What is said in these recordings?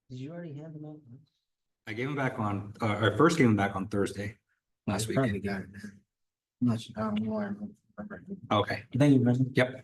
Did you already hand them out? I gave him back on, I first gave him back on Thursday last week. Probably got it. I'm not sure. I don't know. I don't remember. Okay, Thank you, President. yep.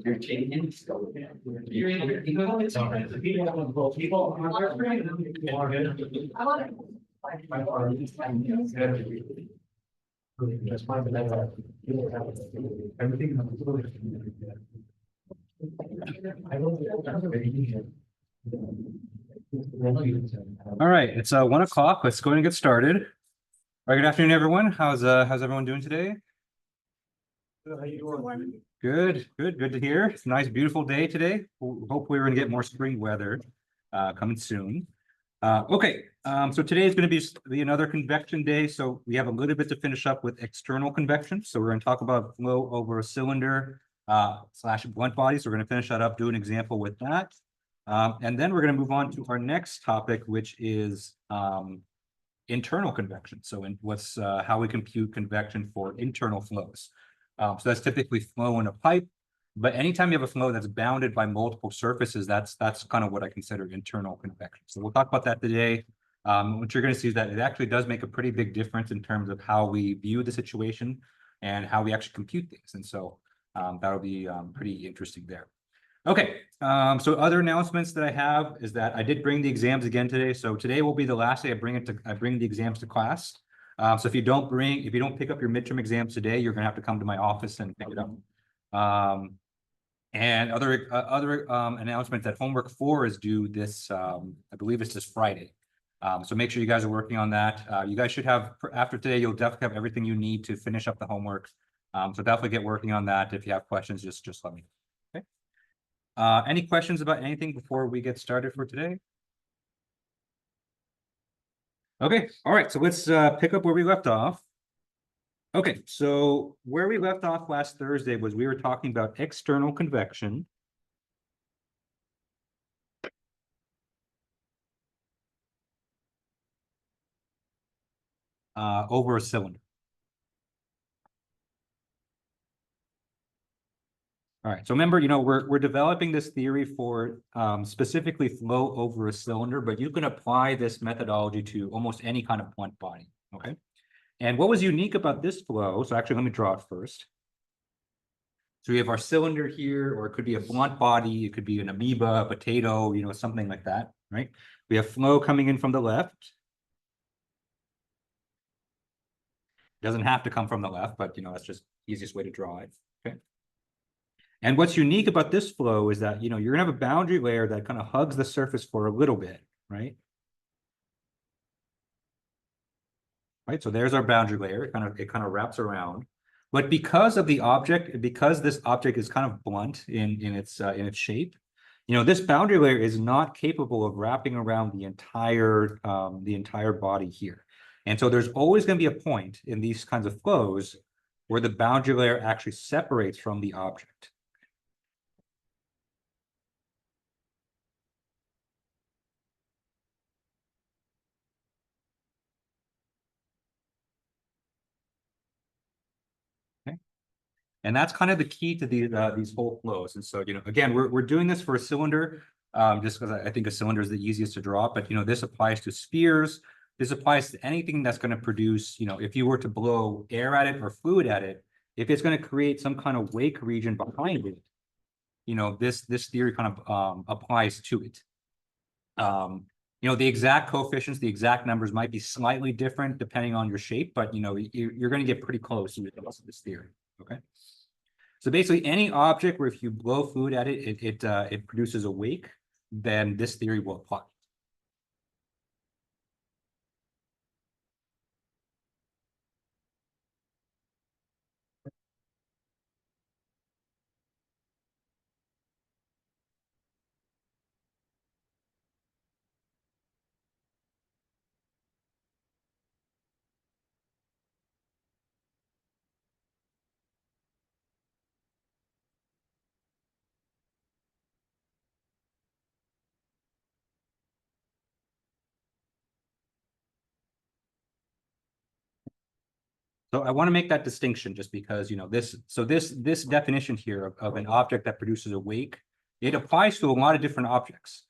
You're changing. All right, it's 1 o'clock. Let's go ahead and get started. All right, good afternoon, everyone. How's everyone doing today? Good, good to hear. It's a nice, beautiful day today. Hopefully, we're gonna get more spring weather coming soon. Okay, so today is going to be another convection day. So we have a little bit to finish up with external convection. So we're going to talk about flow over a cylinder slash blunt body. So we're going to finish that up, do an example with that. And then we're going to move on to our next topic, which is internal convection. So how we compute convection for internal flows. So that's typically flow in a pipe. But anytime you have a flow that's bounded by multiple surfaces, that's kind of what I consider internal convection. So we'll talk about that today. What you're going to see is that it actually does make a pretty big difference in terms of how we view the situation and how we actually compute things. And so that'll be pretty interesting there. Okay, so other announcements that I have is that I did bring the exams again today. So today will be the last day I bring the exams to class. So if you don't pick up your midterm exams today, you're going to have to come to my office and pick it up. And other announcements that homework 4 is due this, I believe it's this Friday. So make sure you guys are working on that. You guys should have, after today, you'll definitely have everything you need to finish up the homework. So definitely get working on that. If you have questions, just let me know. Okay. Any questions about anything before we get started for today? Okay, all right, so let's pick up where we left off. Okay, so where we left off last Thursday was we were talking about external convection. Over a cylinder. All right, so remember, we're developing this theory for specifically flow over a cylinder, but you can apply this methodology to almost any kind of blunt body, okay? And what was unique about this flow, so actually let me draw it first. So we have our cylinder here, or it could be a blunt body, it could be an amoeba, a potato, something like that, right? We have flow coming in from the left. It doesn't have to come from the left, but that's just the easiest way to draw it, okay? And what's unique about this flow is that, you're gonna have a boundary layer that kind of hugs the surface for a little bit, right? Right, so there's our boundary layer, it kind of wraps around. But because of the object, because this object is kind of blunt in its shape, this boundary layer is not capable of wrapping around the entire body here. And so there's always going to be a point in these kinds of flows where the boundary layer actually separates from the object. And that's kind of the key to these whole flows. And so, again, we're doing this for a cylinder, just because I think a cylinder is the easiest to draw. But, this applies to spheres. This applies to anything that's going to produce, if you were to blow air at it or fluid at it, if it's going to create some kind of wake region behind it, this theory kind of applies to it. The exact coefficients, the exact numbers might be slightly different depending on your shape, but, you're going to get pretty close to this theory. Okay. So basically any object where if you blow fluid at it, it produces a wake, then this theory will apply. So I want to make that distinction just because, this definition here of an object that produces a wake, it applies to a lot of different objects.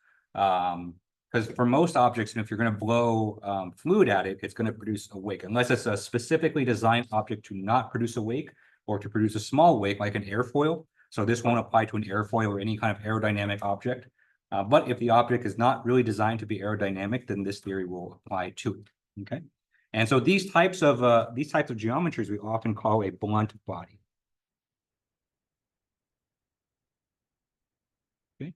Because for most objects, if you're going to blow fluid at it, it's going to produce a wake, unless it's a specifically designed object to not produce a wake or to produce a small wake, like an airfoil. So this won't apply to an airfoil or any kind of aerodynamic object. But if the object is not really designed to be aerodynamic, then this theory will apply to it. Okay. And so these types of geometries we often call a blunt body. Okay.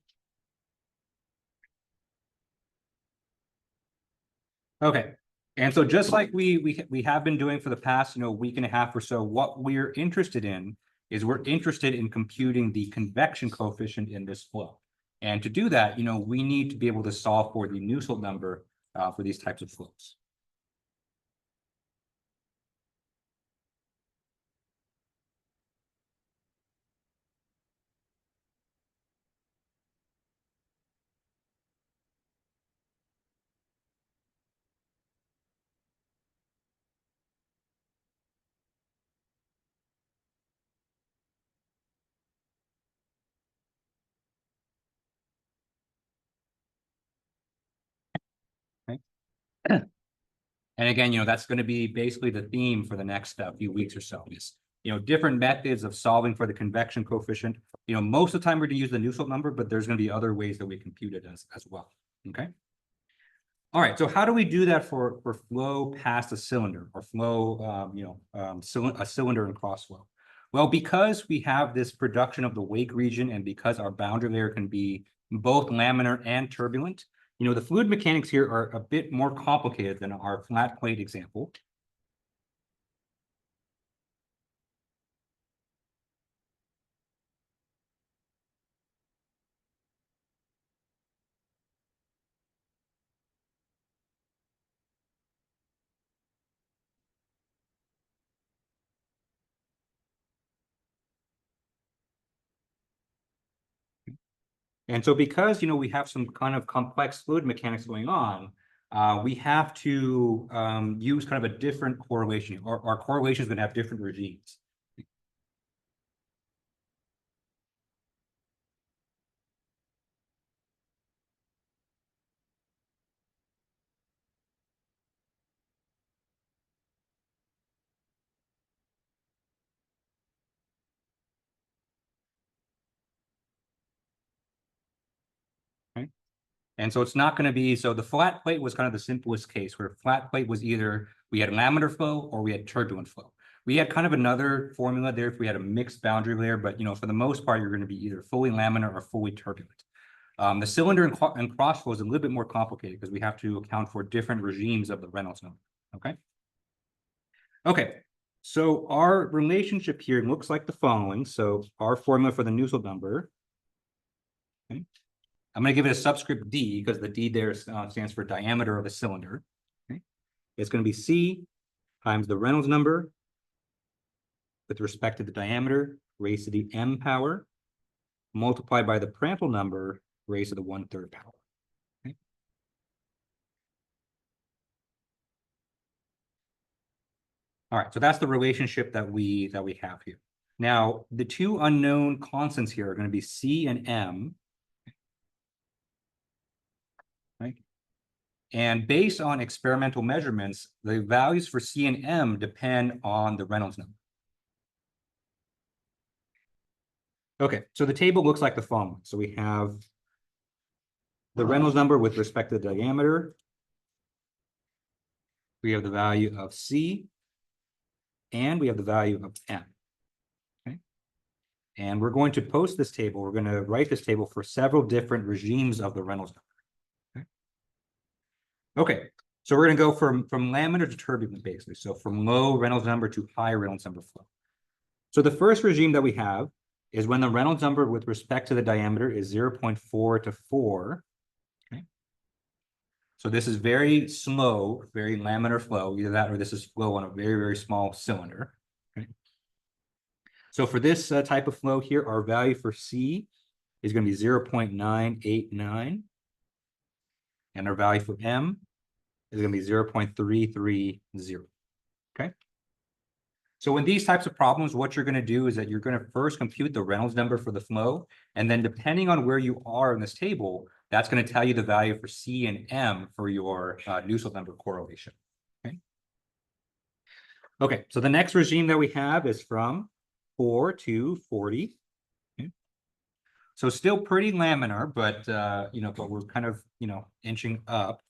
Okay. And so just like we have been doing for the past week and a half or so, what we're interested in is we're interested in computing the convection coefficient in this flow. And to do that, we need to be able to solve for the Nusselt number for these types of flows. Okay. And again, that's going to be basically the theme for the next few weeks or so is, different methods of solving for the convection coefficient. Most of the time we're going to use the Nusselt number, but there's going to be other ways that we compute it as well. Okay. All right. So how do we do that for flow past a cylinder or flow, a cylinder and cross flow? Well, because we have this production of the wake region and because our boundary layer can be both laminar and turbulent, the fluid mechanics here are a bit more complicated than our flat plate example. And so because, we have some kind of complex fluid mechanics going on, we have to use kind of a different correlation. Our correlation is going to have different regimes. Okay. And so it's not going to be, so the flat plate was kind of the simplest case where flat plate was either we had laminar flow or we had turbulent flow. We had kind of another formula there if we had a mixed boundary layer, but for the most part, you're going to be either fully laminar or fully turbulent. The cylinder and cross flow is a little bit more complicated because we have to account for different regimes of the Reynolds number. Okay. Okay. So our relationship here looks like the following. So our formula for the Nusselt number. Okay. I'm going to give it a subscript D because the D there stands for diameter of a cylinder. Okay. It's going to be C times the Reynolds number with respect to the diameter raised to the M power multiplied by the Prandtl number raised to the 1/3 power. Okay. All right, so that's the relationship that we have here. Now, the two unknown constants here are going to be C and M. Right? And based on experimental measurements, the values for C and M depend on the Reynolds number. Okay, so the table looks like the following. So we have the Reynolds number with respect to the diameter. We have the value of C, and we have the value of M. Okay. And we're going to post this table. We're going to write this table for several different regimes of the Reynolds number. Okay, so we're going to go from laminar to turbulent, basically. So from low Reynolds number to high Reynolds number flow. So the first regime that we have is when the Reynolds number with respect to the diameter is 0.4 to 4. Okay. So this is very slow, very laminar flow, either that or this is flow on a very, very small cylinder. Okay. So for this type of flow here, our value for C is going to be 0.989. And our value for M is going to be 0.330. Okay. So in these types of problems, what you're going to do is that you're going to first compute the Reynolds number for the flow. And then depending on where you are in this table, That's going to tell you the value for C and M for your Nusselt number correlation. Okay, so the next regime that we have is from 4 to 40. Okay. So still pretty laminar, but but we're kind of inching up.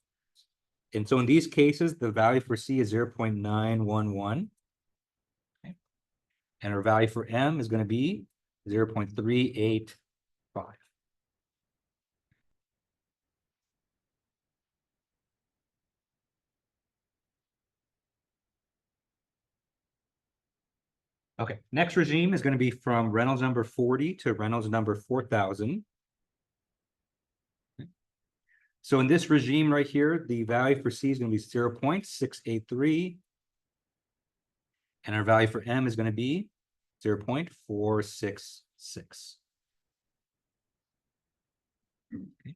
And so in these cases, the value for C is 0.911. Okay. And our value for M is going to be 0.385. Okay, next regime is going to be from Reynolds number 40 to Reynolds number 4000. Okay. So in this regime right here, the value for C is going to be 0.683. And our value for M is going to be 0.466. Okay.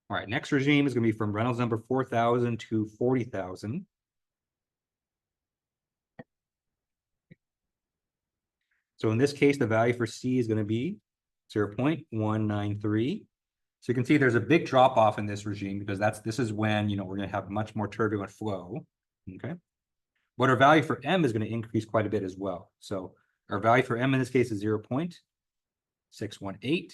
All right, next regime is going to be from Reynolds number 4000 to 40,000. So in this case, the value for C is going to be 0.193. So you can see there's a big drop off in this regime because this is when we're going to have much more turbulent flow. Okay. But our value for M is going to increase quite a bit as well. So our value for M in this case is 0.618.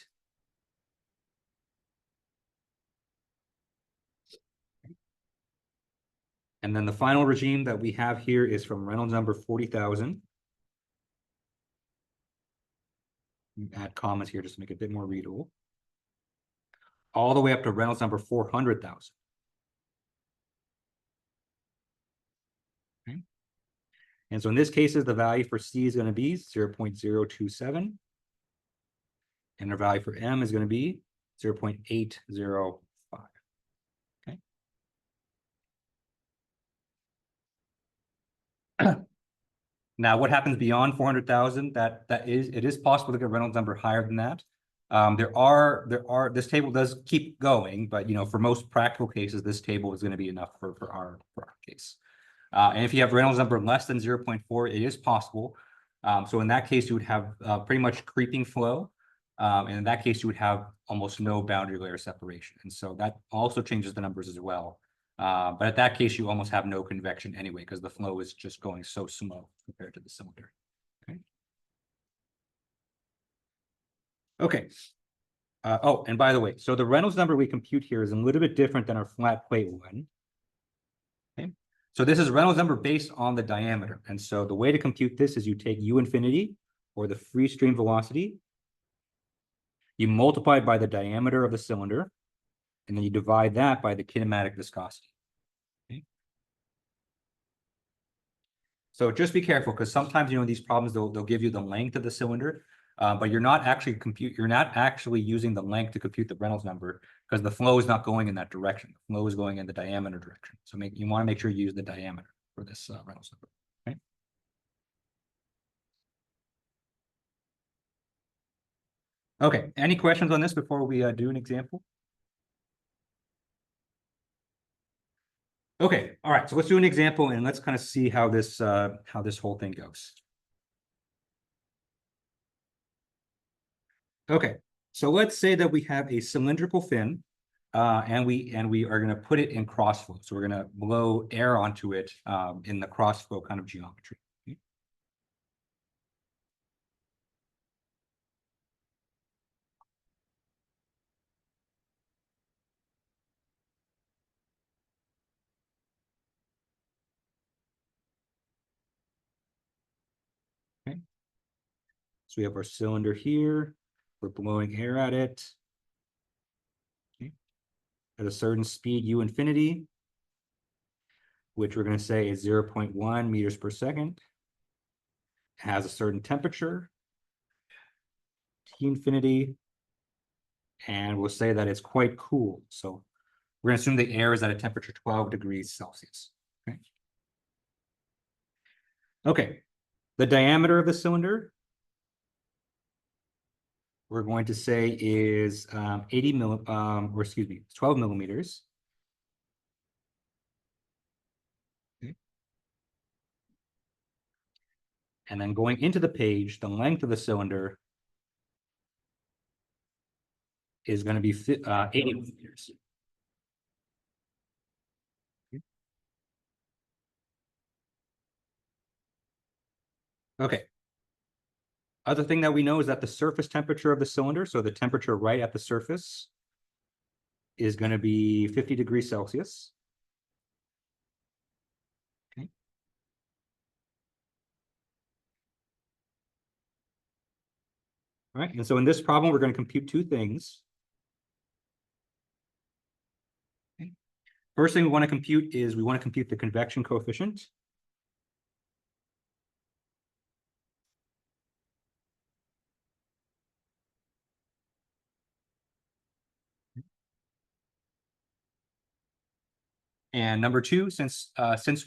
And then the final regime that we have here is from Reynolds number 40,000. Add comments here just to make it a bit more readable. All the way up to Reynolds number 400,000. Okay. And so in this case, the value for C is going to be 0.027. And our value for M is going to be 0.805. Okay. Now, what happens beyond 400,000? It is possible to get Reynolds number higher than that. This table does keep going, but for most practical cases, this table is going to be enough for our case. And if you have Reynolds number less than 0.4, it is possible. So in that case, you would have pretty much creeping flow. And in that case, you would have almost no boundary layer separation. And so that also changes the numbers as well. But at that case, you almost have no convection anyway, because the flow is just going so slow compared to the cylinder. Okay. Okay. Oh, and by the way, so the Reynolds number we compute here is a little bit different than our flat plate one. Okay. So this is Reynolds number based on the diameter. And so the way to compute this is you take U infinity, or the free stream velocity, you multiply it by the diameter of the cylinder, and then you divide that by the kinematic viscosity. Okay. So just be careful, because sometimes these problems they'll give you the length of the cylinder, but you're not actually using the length to compute the Reynolds number, because the flow is not going in that direction. The flow is going in the diameter direction. So you want to make sure you use the diameter for this Reynolds number. Okay. Okay. Any questions on this before we do an example? Okay. All right. So let's do an example and let's kind of see how this whole thing goes. Okay. So let's say that we have a cylindrical fin, and we are going to put it in crossflow. So we're going to blow air onto it in the crossflow kind of geometry. Okay. So we have our cylinder here. We're blowing air at it. Okay. At a certain speed, U infinity, which we're going to say is 0.1 meters per second. It has a certain temperature, T infinity, and we'll say that it's quite cool. So we're going to assume the air is at a temperature 12 degrees Celsius. Okay. Okay. The diameter of the cylinder, we're going to say is 12 millimeters. Okay. And then going into the page, the length of the cylinder is going to be 80 millimeters. Okay. Other thing that we know is that the surface temperature of the cylinder, so the temperature right at the surface, is going to be 50 degrees Celsius. Okay. All right, and so in this problem, we're going to compute two things. Okay. First thing we want to compute is we want to compute the convection coefficient. And number two, since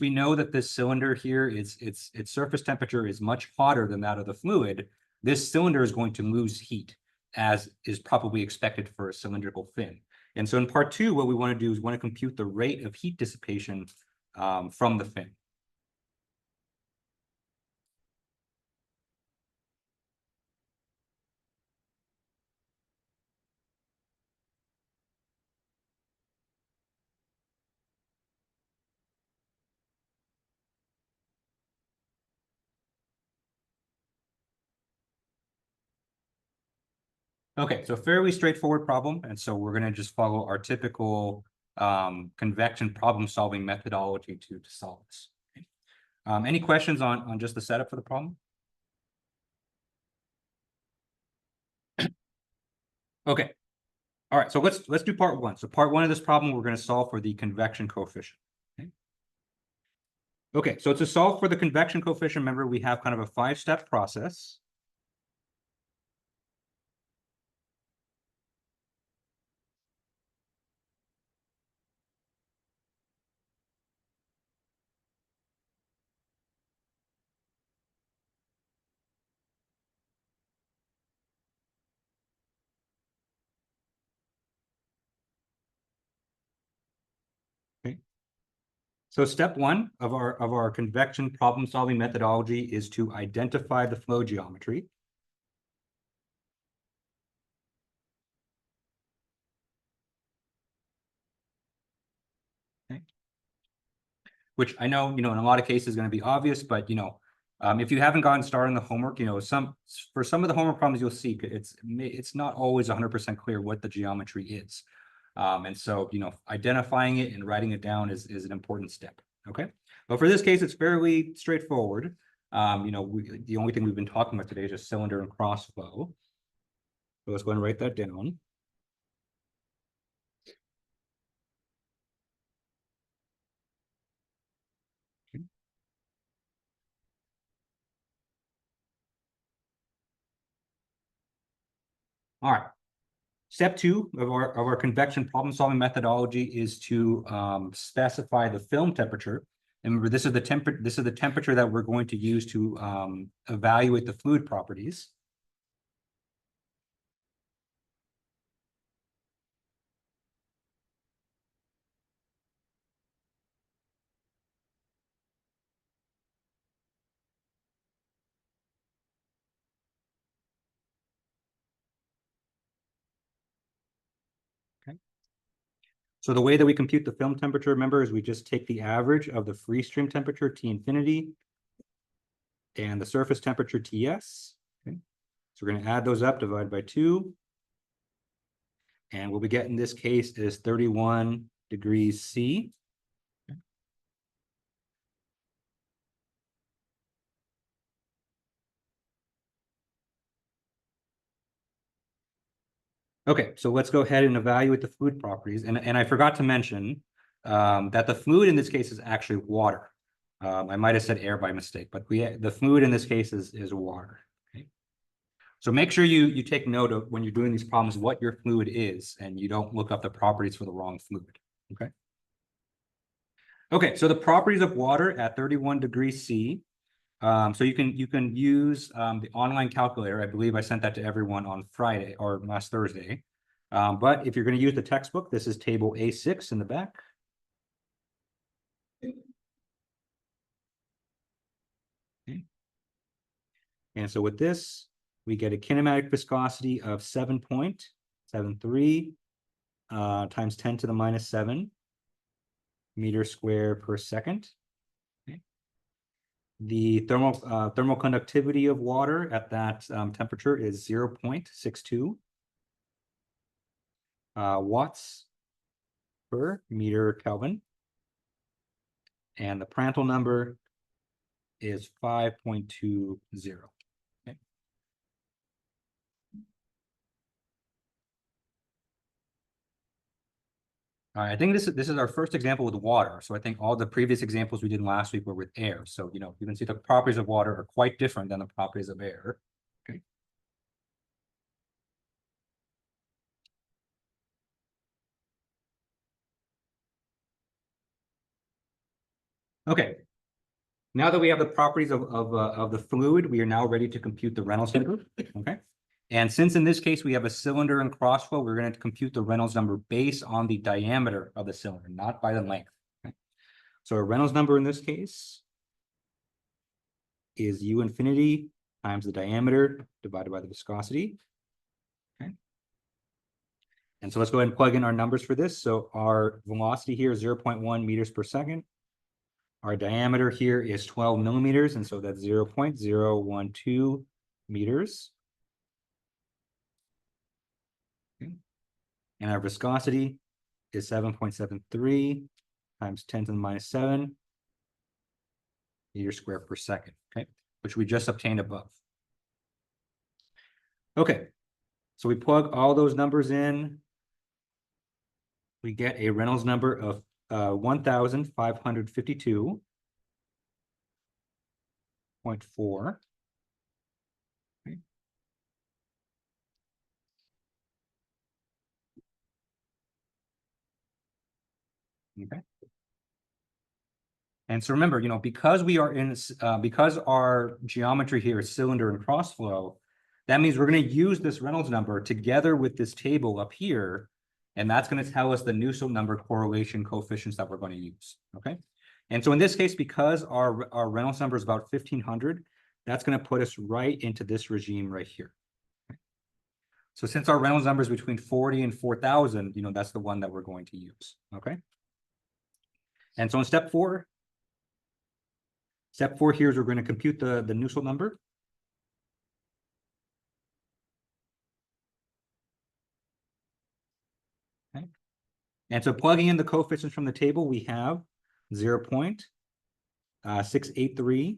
we know that this cylinder here is its surface temperature is much hotter than that of the fluid, this cylinder is going to lose heat, as is probably expected for a cylindrical fin. And so in part two, what we want to do is want to compute the rate of heat dissipation from the fin. Okay, so fairly straightforward problem. And so we're going to just follow our typical convection problem-solving methodology to solve this. Okay. Any questions on just the setup for the problem? Okay. All right, so let's do part one. So part one of this problem, we're going to solve for the convection coefficient. Okay. Okay, so to solve for the convection coefficient, remember we have kind of a 5-step process. Okay. So step one of our convection problem-solving methodology is to identify the flow geometry. Okay. Which I know, in a lot of cases is going to be obvious, but if you haven't gotten started on the homework, for some of the homework problems you'll see, it's not always 100% clear what the geometry is. And so, identifying it and writing it down is an important step. Okay. But for this case, it's fairly straightforward. The only thing we've been talking about today is just cylinder and cross flow. So let's go and write that down. Okay. All right. Step two of our convection problem-solving methodology is to specify the film temperature. And remember, this is the temperature that we're going to use to evaluate the fluid properties. Okay. So the way that we compute the film temperature, remember, is we just take the average of the free stream temperature, T infinity, and the surface temperature, Ts. Okay. So we're going to add those up, divide by 2. And what we get in this case is 31 degrees C. Okay, so let's go ahead and evaluate the fluid properties. And I forgot to mention that the fluid in this case is actually water. I might have said air by mistake, but the fluid in this case is water. Okay. So make sure you take note of when you're doing these problems what your fluid is, and you don't look up the properties for the wrong fluid. Okay. Okay, so the properties of water at 31 degrees C. So you can use the online calculator. I believe I sent that to everyone on Friday or last Thursday. But if you're going to use the textbook, this is table A6 in the back. Okay. And so with this, we get a kinematic viscosity of 7.73 times 10 to the minus 7 meters square per second. Okay. The thermal conductivity of water at that temperature is 0.62 watts per meter Kelvin. And the Prandtl number is 5.20. Okay. All right, I think this is our first example with water. So I think all the previous examples we did last week were with air. So, you know, you can see the properties of water are quite different than the properties of air. Okay. Okay. Now that we have the properties of the fluid, we are now ready to compute the Reynolds number. Okay. And since in this case we have a cylinder and crossflow, we're going to compute the Reynolds number based on the diameter of the cylinder, not by the length. Okay. So a Reynolds number in this case is U infinity times the diameter divided by the viscosity. Okay. And so let's go ahead and plug in our numbers for this. So our velocity here is 0.1 meters per second. Our diameter here is 12 millimeters, and so that's 0.012 meters. Okay. And our viscosity is 7.73 times 10 to the minus 7 meters square per second, okay, which we just obtained above. Okay, so we plug all those numbers in. We get a Reynolds number of 1,552.4. Okay. Okay. And so remember, you know, because we are in, because our geometry here is cylinder and crossflow, that means we're going to use this Reynolds number together with this table up here, and that's going to tell us the Nusselt number correlation coefficients that we're going to use. Okay. And so in this case, because our Reynolds number is about 1,500, that's going to put us right into this regime right here. Okay. So since our Reynolds number is between 40 and 4,000, you know, that's the one that we're going to use. Okay. And so in step four here is we're going to compute the Nusselt number. Okay. And so plugging in the coefficients from the table, we have 0.683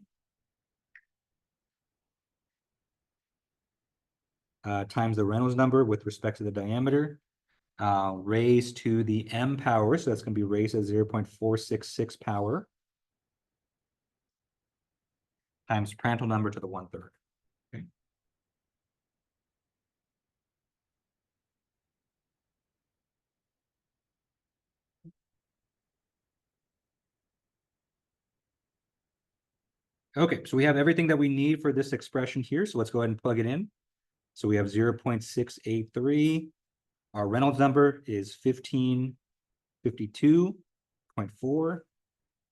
times the Reynolds number with respect to the diameter, raised to the m power. So that's going to be raised at 0.466 power times Prandtl number to the 1/3. Okay. Okay, so we have everything that we need for this expression here. So let's go ahead and plug it in. So we have 0.683. Our Reynolds number is 1552.4. We're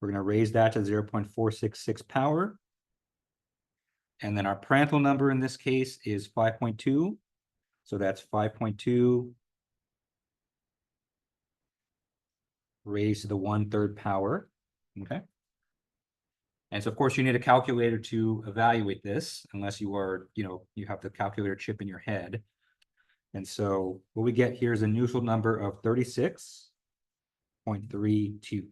going to raise that to 0.466 power. And then our Prandtl number in this case is 5.2. So that's 5.2 raised to the 1/3 power. Okay. And so of course you need a calculator to evaluate this, unless you are, you know, you have the calculator chip in your head. And so what we get here is a Nusselt number of 36.32.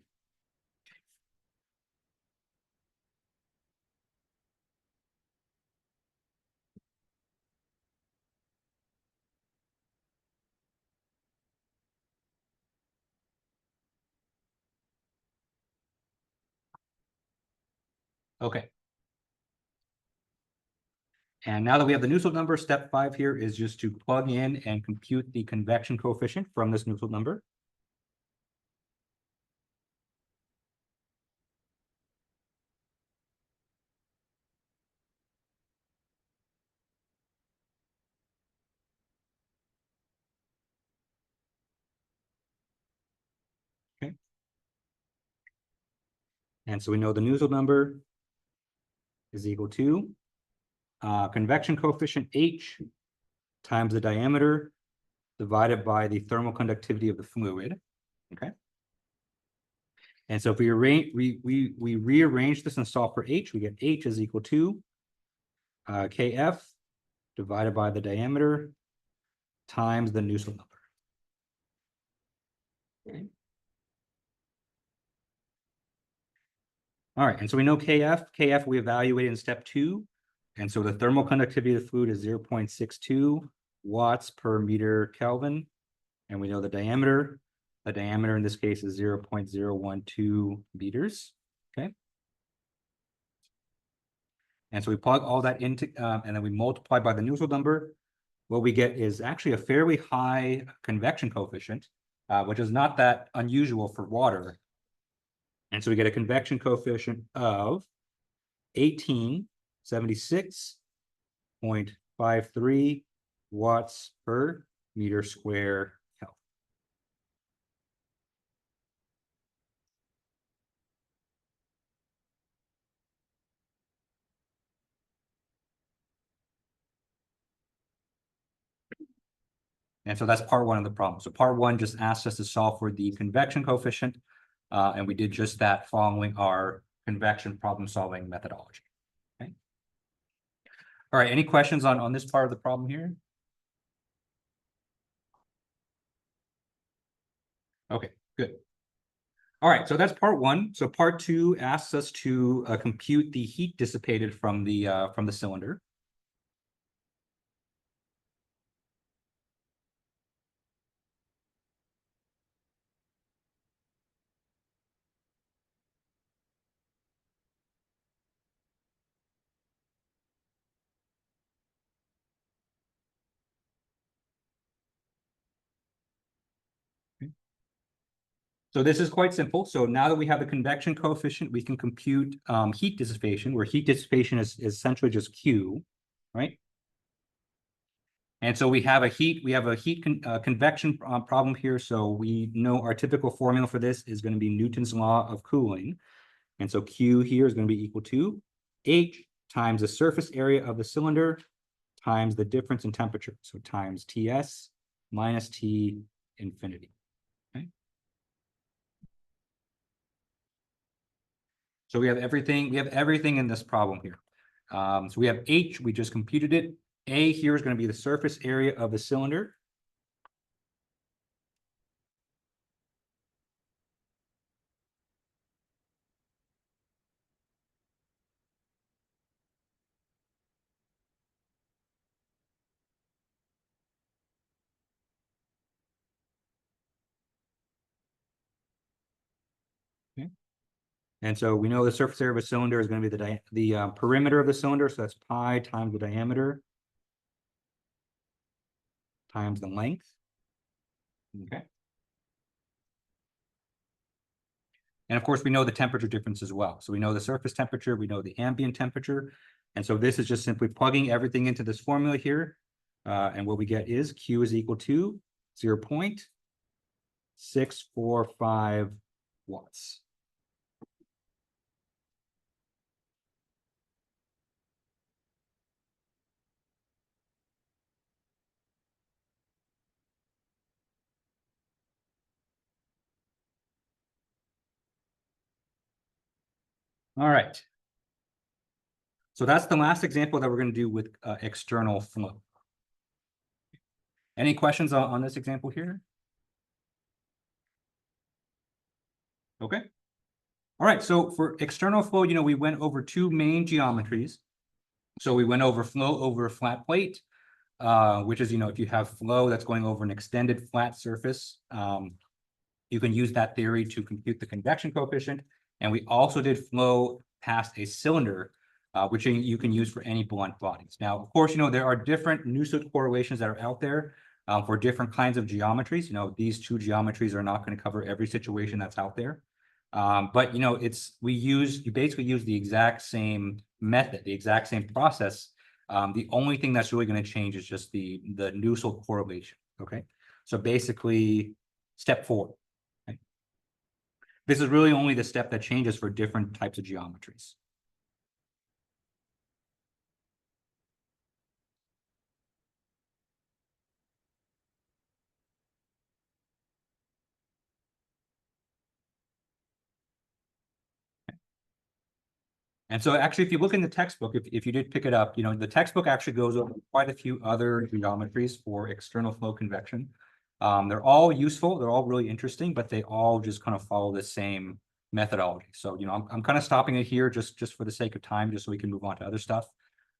Okay. And now that we have the Nusselt number, step 5 here is just to plug in and compute the convection coefficient from this Nusselt number. Okay. And so we know the Nusselt number is equal to convection coefficient H times the diameter divided by the thermal conductivity of the fluid. Okay. And so if we rearrange this and solve for H, we get H is equal to Kf divided by the diameter times the Nusselt number. Okay. All right, and so we know Kf we evaluated in step 2. And so the thermal conductivity of the fluid is 0.62 watts per meter Kelvin. And we know the diameter in this case is 0.012 meters. Okay. And so we plug all that into, and then we multiply by the Nusselt number. What we get is actually a fairly high convection coefficient, which is not that unusual for water. And so we get a convection coefficient of 1876.53 watts per meter square Kelvin. And so that's part 1 of the problem. So part 1 just asked us to solve for the convection coefficient, and we did just that following our convection problem solving methodology. Okay. All right, any questions on this part of the problem here? Okay, good. All right, so that's part 1. So part 2 asks us to compute the heat dissipated from the cylinder. So this is quite simple. So now that we have the convection coefficient, we can compute heat dissipation, where heat dissipation is essentially just Q, right? And so we have a heat convection problem here. So we know our typical formula for this is going to be Newton's law of cooling. And so Q here is going to be equal to H times the surface area of the cylinder times the difference in temperature. So times Ts minus T infinity. Okay. So we have everything in this problem here. So we have H, we just computed it. A here is going to be the surface area of the cylinder. Okay. And so we know the surface area of a cylinder is going to be the perimeter of the cylinder. So that's pi times the diameter times the length. Okay. And of course, we know the temperature difference as well. So we know the surface temperature, we know the ambient temperature. And so this is just simply plugging everything into this formula here. And what we get is Q is equal to 0.645 watts. All right. So that's the last example that we're going to do with external flow. Any questions on this example here? Okay. All right. So for external flow, we went over 2 main geometries. So we went over flow over a flat plate, which is, if you have flow that's going over an extended flat surface, you can use that theory to compute the convection coefficient. And we also did flow past a cylinder, which you can use for any blunt bodies. Now, of course, there are different Nusselt correlations that are out there for different kinds of geometries. These 2 geometries are not going to cover every situation that's out there. But you basically use the exact same method, the exact same process. The only thing that's really going to change is just the Nusselt correlation. Okay, so basically step 4. Okay? This is really only the step that changes for different types of geometries. And so actually, if you look in the textbook, if you did pick it up, the textbook actually goes over quite a few other geometries for external flow convection. They're all useful, they're all really interesting, but they all just kind of follow the same methodology. So, I'm kind of stopping it here just for the sake of time, just so we can move on to other stuff.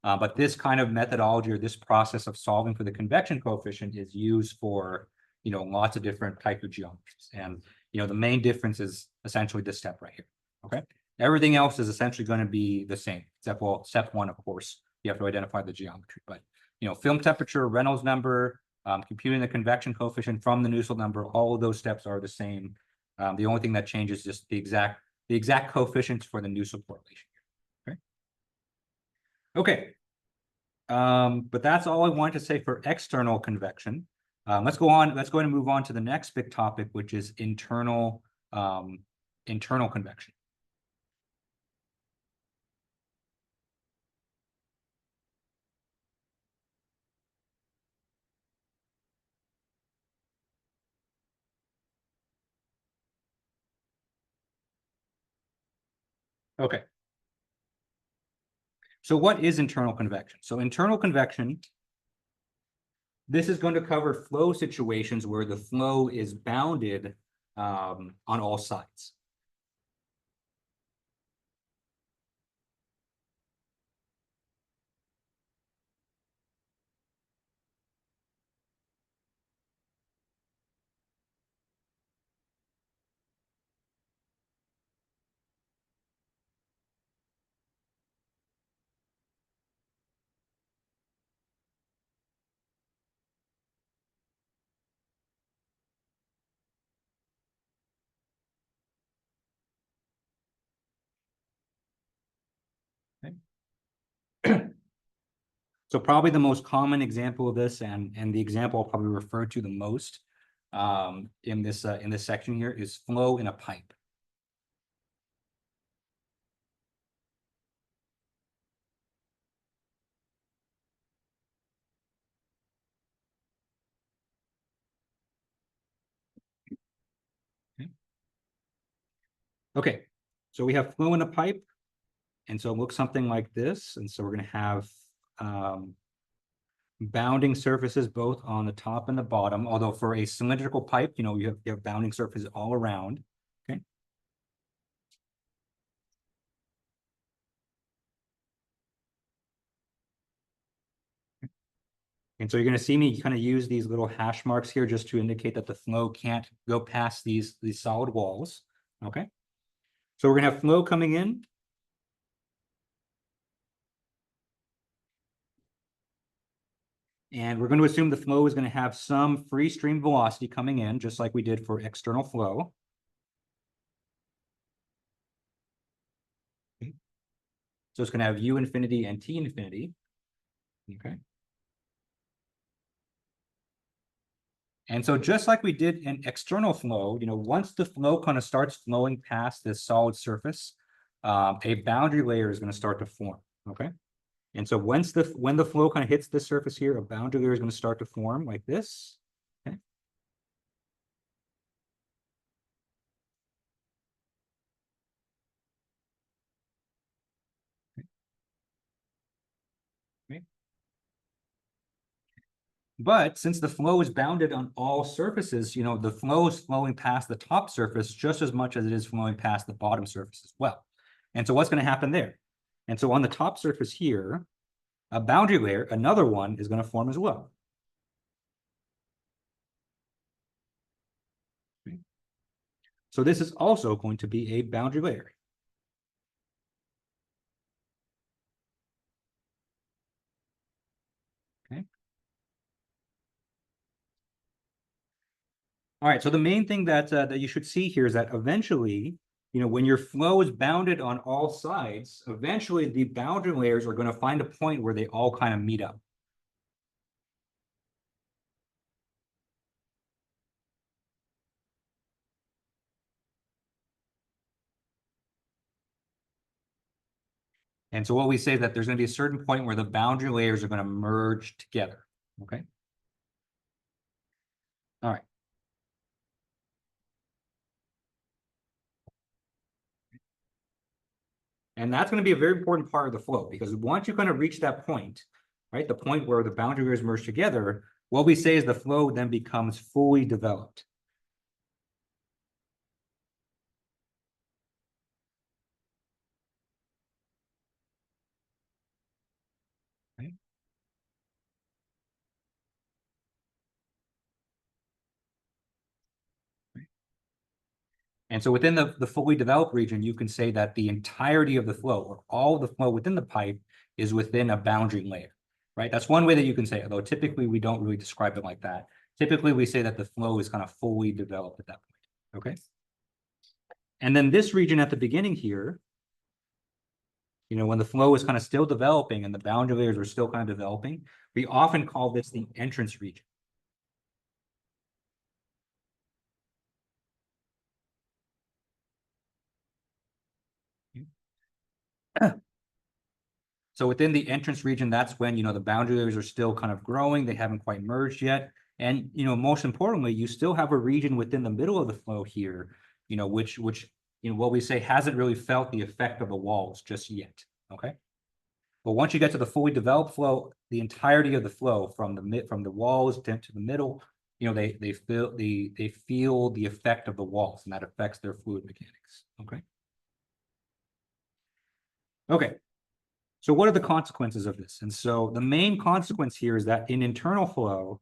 But this kind of methodology or this process of solving for the convection coefficient is used for, lots of different types of geometries. And, the main difference is essentially this step right here, okay? Everything else is essentially going to be the same, except, well, step one, of course, you have to identify the geometry. But, film temperature, Reynolds number, computing the convection coefficient from the Nusselt number, all of those steps are the same. The only thing that changes is just the exact coefficients for the Nusselt correlation. Okay. But that's all I want to say for external convection. Let's go on. Let's go ahead and move on to the next big topic, which is internal convection. Okay. So what is internal convection? So internal convection, this is going to cover flow situations where the flow is bounded on all sides. Okay. So probably the most common example of this, and the example I'll probably refer to the most in this section here, is flow in a pipe. Okay, so we have flow in a pipe, and so it looks something like this. And so we're going to have bounding surfaces both on the top and the bottom. Although for a cylindrical pipe, you have bounding surfaces all around. Okay. And so you're going to see me kind of use these little hash marks here just to indicate that the flow can't go past these solid walls. Okay. So we're going to have flow coming in. And we're going to assume the flow is going to have some free stream velocity coming in, just like we did for external flow. Okay. So it's going to have U infinity and T infinity. Okay. And so just like we did in external flow, once the flow kind of starts flowing past this solid surface, a boundary layer is going to start to form. Okay. And so when the flow kind of hits this surface here, a boundary layer is going to start to form like this. Okay. Okay. But since the flow is bounded on all surfaces, the flow is flowing past the top surface just as much as it is flowing past the bottom surface as well. And so what's going to happen there? And so on the top surface here, a boundary layer, another one, is going to form as well. Okay. So this is also going to be a boundary layer. Okay. All right, so the main thing that you should see here is that eventually, when your flow is bounded on all sides, eventually the boundary layers are going to find a point where they all kind of meet up. And so what we say is that there's going to be a certain point where the boundary layers are going to merge together. Okay. All right. And that's going to be a very important part of the flow, because once you kind of reach that point, right, the point where the boundary layers merge together, what we say is the flow then becomes fully developed. Right? And so within the fully developed region, you can say that the entirety of the flow, or all the flow within the pipe, is within a boundary layer, right? That's one way that you can say it, although typically we don't really describe it like that. Typically, we say that the flow is kind of fully developed at that point, okay? And then this region at the beginning here, when the flow is kind of still developing and the boundary layers are still kind of developing, we often call this the entrance region. So within the entrance region, that's when, the boundary layers are still kind of growing. They haven't quite merged yet. And, most importantly, you still have a region within the middle of the flow here, which, what we say hasn't really felt the effect of the walls just yet. Okay. But once you get to the fully developed flow, the entirety of the flow from the walls to the middle, they feel the effect of the walls, and that affects their fluid mechanics. Okay. Okay. So what are the consequences of this? And so the main consequence here is that in internal flow,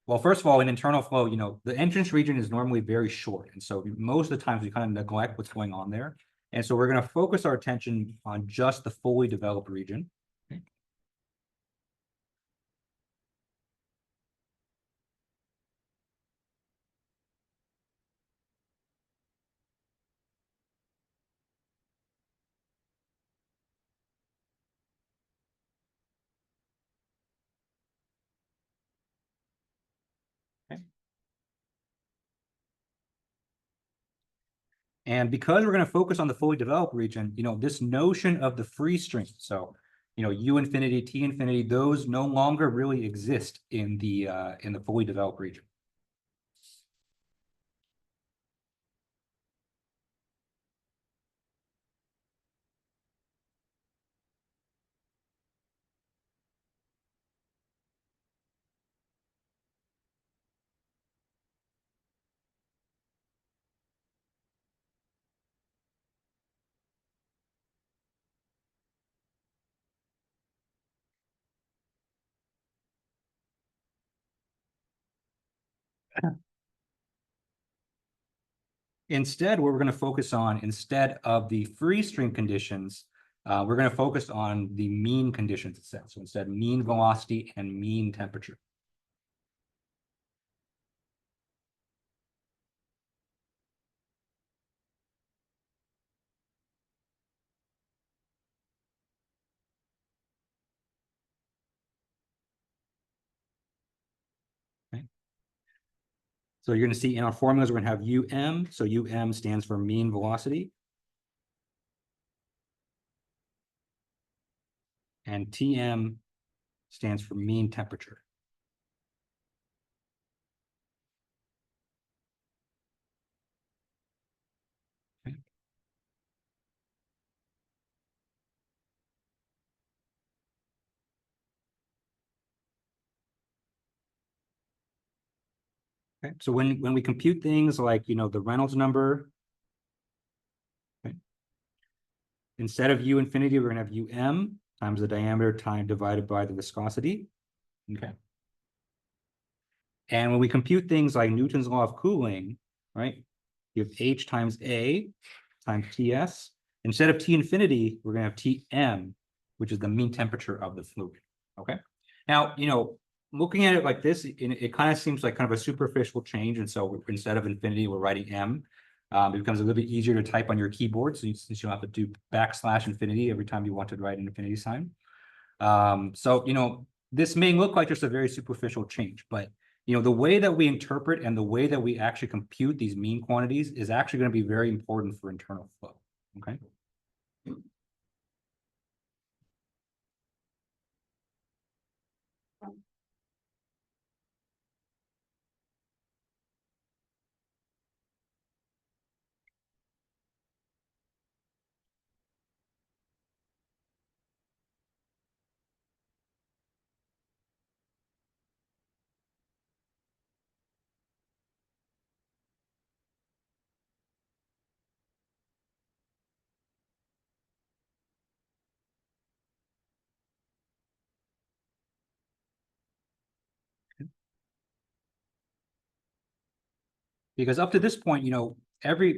well, first of all, in internal flow, the entrance region is normally very short. And so most of the times we kind of neglect what's going on there. And so we're going to focus our attention on just the fully developed region. Okay. Okay. And because we're going to focus on the fully developed region, this notion of the free stream, so, U infinity, T infinity, those no longer really exist in the fully developed region. Instead, what we're going to focus on, instead of the free stream conditions, we're going to focus on the mean conditions instead. So instead, mean velocity and mean temperature. Okay. So you're going to see in our formulas, we're going to have UM. So UM stands for mean velocity. And TM stands for mean temperature. Okay. Okay. So when we compute things like, the Reynolds number, okay, instead of U infinity, we're going to have UM times the diameter divided by the viscosity. Okay. And when we compute things like Newton's law of cooling, right, you have H times A times TS. Instead of T infinity, we're going to have TM, which is the mean temperature of the fluid. Okay. Now, looking at it like this, it kind of seems like kind of a superficial change. And so instead of infinity, we're writing M. It becomes a little bit easier to type on your keyboard, since you don't have to do \infinity every time you want to write an infinity sign. So, this may look like just a very superficial change, but the way that we interpret and the way that we actually compute these mean quantities is actually going to be very important for internal flow. Okay. Because up to this point,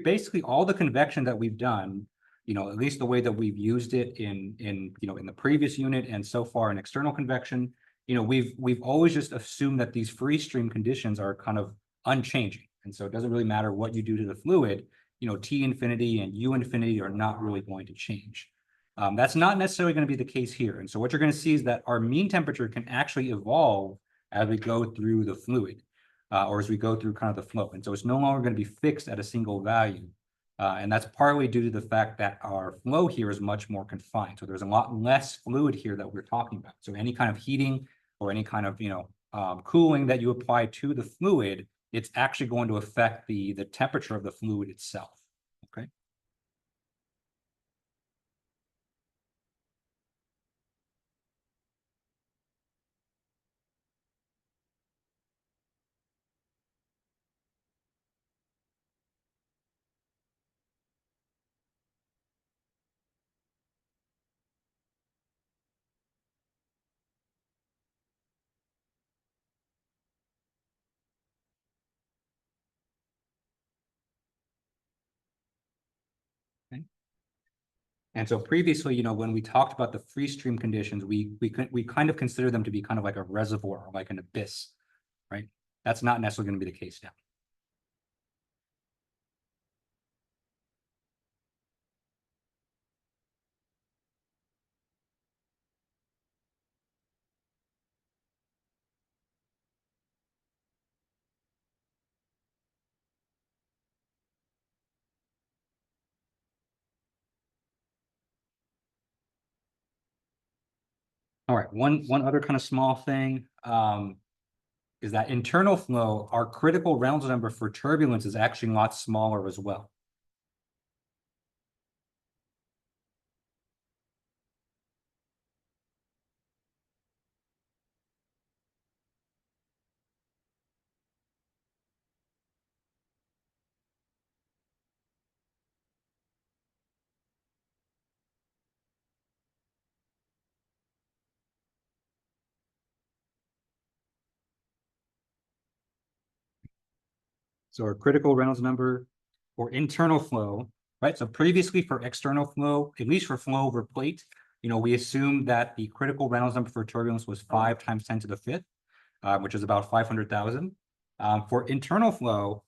basically all the convection that we've done, at least the way that we've used it in the previous unit and so far in external convection, we've always just assumed that these free stream conditions are kind of unchanging. And so it doesn't really matter what you do to the fluid, T infinity and U infinity are not really going to change. That's not necessarily going to be the case here. And so what you're going to see is that our mean temperature can actually evolve as we go through the fluid, or as we go through kind of the flow. And so it's no longer going to be fixed at a single value. And that's partly due to the fact that our flow here is much more confined. So there's a lot less fluid here that we're talking about. So any kind of heating or any kind of, cooling that you apply to the fluid, it's actually going to affect the temperature of the fluid itself. Okay. Okay. And so previously, when we talked about the free stream conditions, we kind of consider them to be kind of like a reservoir, like an abyss, right? That's not necessarily going to be the case now. All right, one other kind of small thing is that internal flow, our critical Reynolds number for turbulence is actually a lot smaller as well. So our critical Reynolds number for internal flow, right? So previously for external flow, at least for flow over plate, we assumed that the critical Reynolds number for turbulence was 5 times 10 to the fifth, which is about 500,000. For internal flow,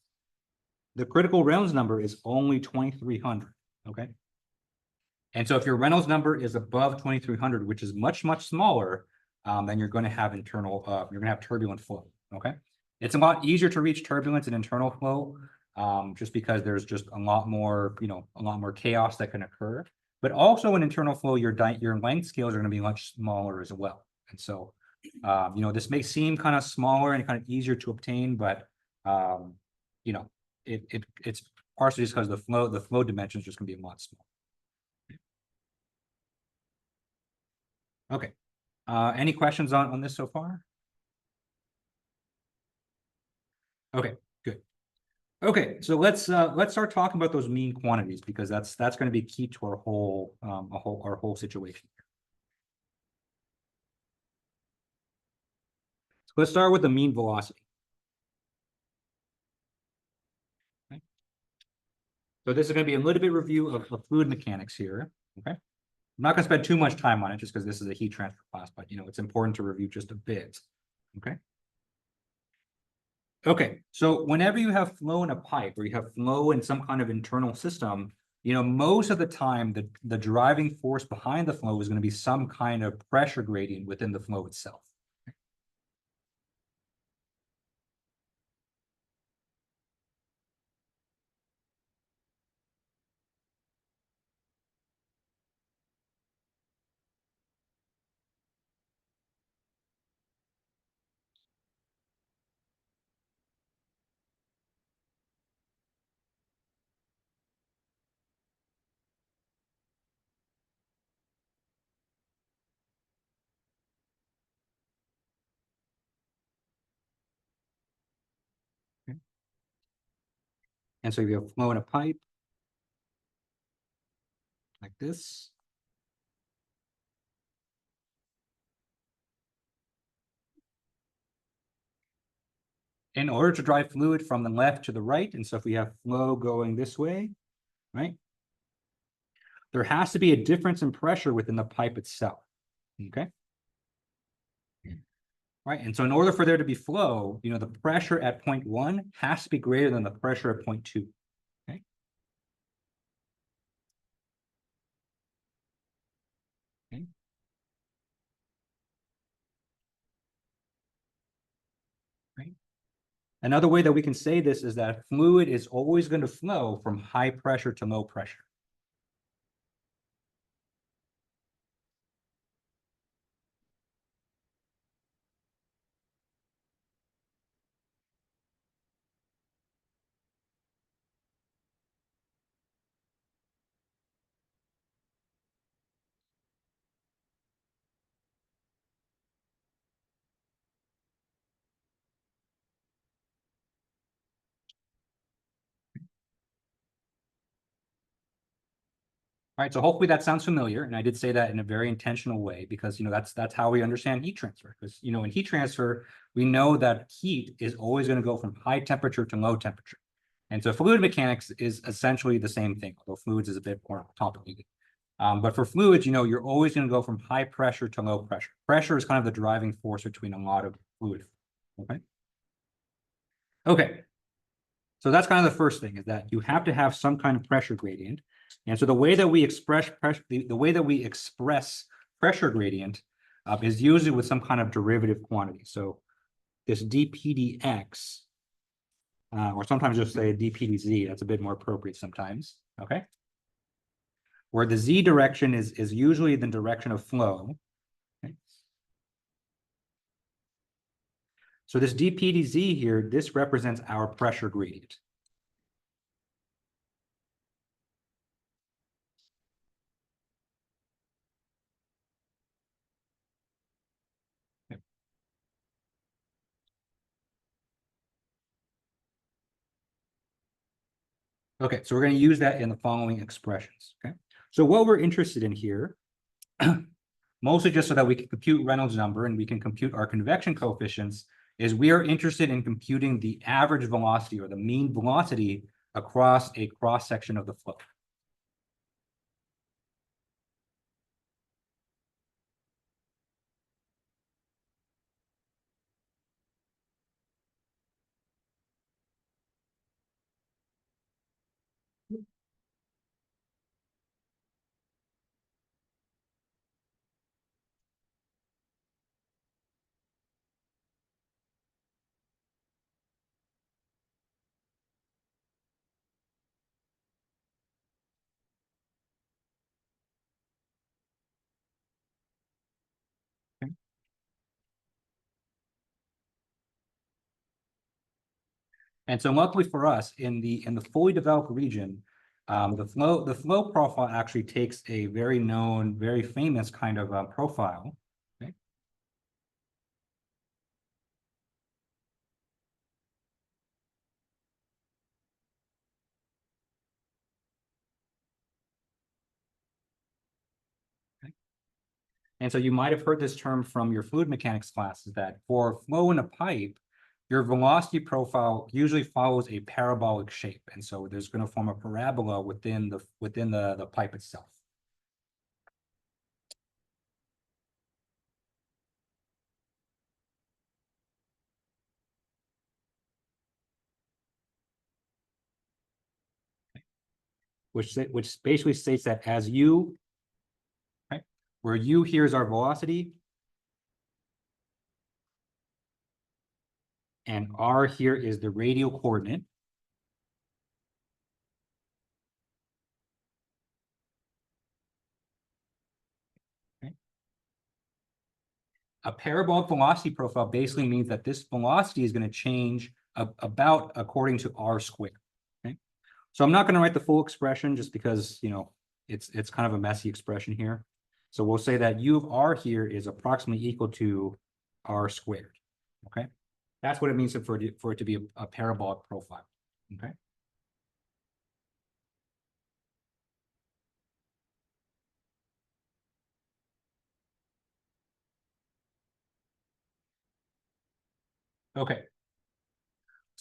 the critical Reynolds number is only 2,300, okay? And so if your Reynolds number is above 2,300, which is much, much smaller, then you're going to have you're going to have turbulent flow, okay? It's a lot easier to reach turbulence in internal flow, just because there's just a lot more chaos that can occur. But also in internal flow, your length scales are going to be much smaller as well. And so, this may seem kind of smaller and kind of easier to obtain, but it's partially just because the flow dimension is just going to be a lot smaller. Okay. Any questions on this so far? Okay, good. Okay, so let's start talking about those mean quantities, because that's going to be key to our whole situation. So let's start with the mean velocity. Okay. So this is going to be a little bit review of fluid mechanics here. Okay. I'm not going to spend too much time on it just because this is a heat transfer class, but it's important to review just a bit. Okay. Okay, so whenever you have flow in a pipe or you have flow in some kind of internal system, most of the time the driving force behind the flow is going to be some kind of pressure gradient within the flow itself. Okay. And so if you have flow in a pipe like this, in order to drive fluid from the left to the right, and so if we have flow going this way, right, there has to be a difference in pressure within the pipe itself, okay? Right, and so in order for there to be flow, the pressure at point 1 has to be greater than the pressure at point 2, okay? Okay. Right. Another way that we can say this is that fluid is always going to flow from high pressure to low pressure. All right, so hopefully that sounds familiar, and I did say that in a very intentional way because that's how we understand heat transfer. Because in heat transfer, we know that heat is always going to go from high temperature to low temperature, and so fluid mechanics is essentially the same thing, although fluids is a bit more complicated. But for fluids, you're always going to go from high pressure to low pressure. Pressure is kind of the driving force between a lot of fluid. Okay. Okay. So that's kind of the first thing, is that you have to have some kind of pressure gradient. And so the way that we express pressure, the way that we express pressure gradient is usually with some kind of derivative quantity. So this dpdx, or sometimes just say dpdz, that's a bit more appropriate sometimes, okay? Where the z direction is usually the direction of flow. Okay? So this dpdz here, this represents our pressure gradient. Okay, so we're going to use that in the following expressions. Okay, so what we're interested in here, mostly just so that we can compute Reynolds number and we can compute our convection coefficients, is we are interested in computing the average velocity or the mean velocity across a cross section of the flow. Okay. And so luckily for us, in the fully developed region, the flow profile actually takes a very known, very famous kind of profile. Okay. And so you might have heard this term from your fluid mechanics classes, that for flow in a pipe, your velocity profile usually follows a parabolic shape. And so there's going to form a parabola within the pipe itself. Which basically states that as u, right, where u here is our velocity, and r here is the radial coordinate. Okay. A parabolic velocity profile basically means that this velocity is going to change about according to r squared. Okay. So I'm not going to write the full expression just because, it's kind of a messy expression here. So we'll say that u of r here is approximately equal to r squared. Okay. That's what it means for it to be a parabolic profile. Okay. Okay.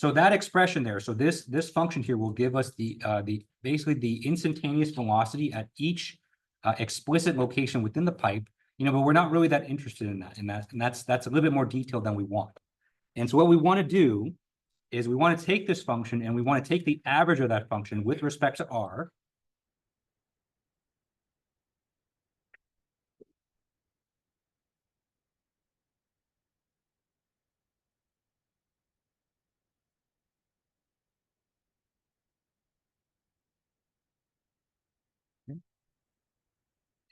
So that expression there, so this function here will give us the basically the instantaneous velocity at each explicit location within the pipe, but we're not really that interested in that, and that's a little bit more detailed than we want. And so what we want to do is we want to take this function and we want to take the average of that function with respect to R.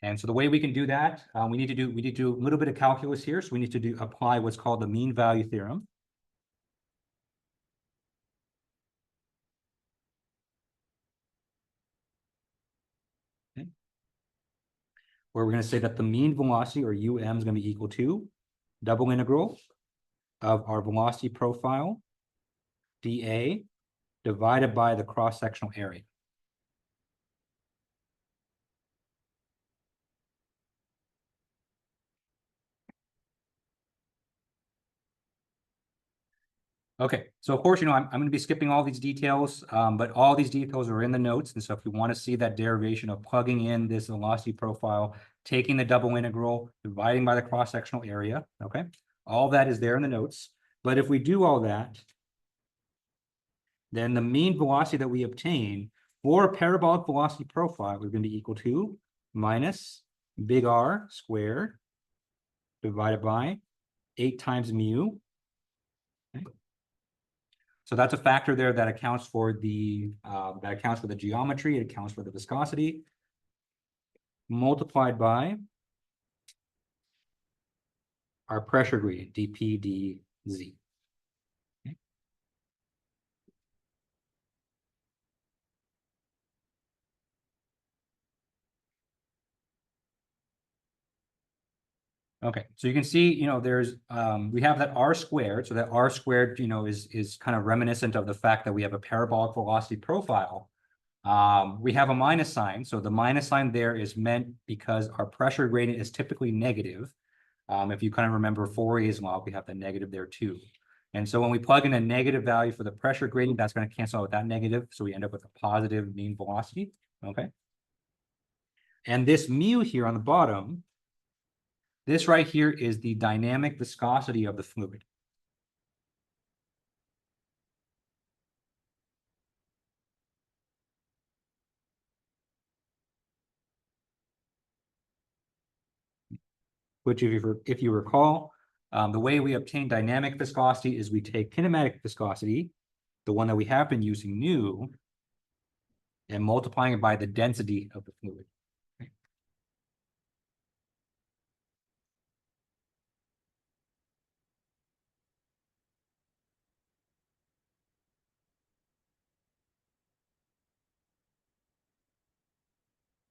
And so the way we can do that, we need to do a little bit of calculus here. So we need to apply what's called the mean value theorem. Okay. Where we're going to say that the mean velocity, or UM, is going to be equal to double integral of our velocity profile, dA, divided by the cross-sectional area. Okay, so of course, I'm going to be skipping all these details, but all these details are in the notes. And so if you want to see that derivation of plugging in this velocity profile, taking the double integral, dividing by the cross-sectional area, okay, all that is there in the notes. But if we do all that, then the mean velocity that we obtain for a parabolic velocity profile is going to be equal to minus big R squared divided by 8 times mu. Okay. So that's a factor there that accounts for the geometry, it accounts for the viscosity, multiplied by our pressure gradient, dP dz. Okay. Okay, so you can see, there's we have that R squared. So that R squared, is kind of reminiscent of the fact that we have a parabolic velocity profile. We have a minus sign. So the minus sign there is meant because our pressure gradient is typically negative. If you kind of remember Fourier's law, we have the negative there too. And so when we plug in a negative value for the pressure gradient, that's going to cancel out with that negative. So we end up with a positive mean velocity. Okay. And this mu here on the bottom, this right here is the dynamic viscosity of the fluid. Which if you recall, the way we obtain dynamic viscosity is we take kinematic viscosity, the one that we have been using nu, and multiplying it by the density of the fluid.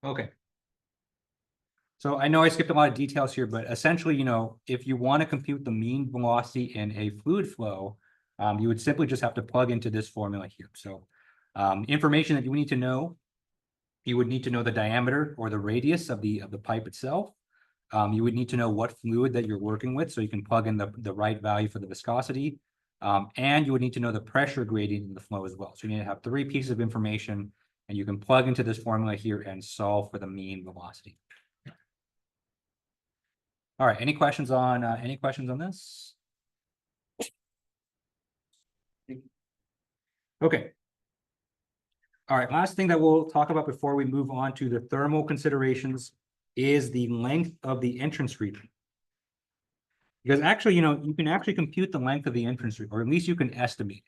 Okay. So I know I skipped a lot of details here, but essentially, if you want to compute the mean velocity in a fluid flow, you would simply just have to plug into this formula here. So information that you need to know, you would need to know the diameter or the radius of the pipe itself. You would need to know what fluid that you're working with, so you can plug in the right value for the viscosity. And you would need to know the pressure gradient in the flow as well. So you need to have 3 pieces of information, and you can plug into this formula here and solve for the mean velocity. All right, any questions on this? Okay. All right, last thing that we'll talk about before we move on to the thermal considerations is the length of the entrance region. Because actually, you can actually compute the length of the entrance region, or at least you can estimate.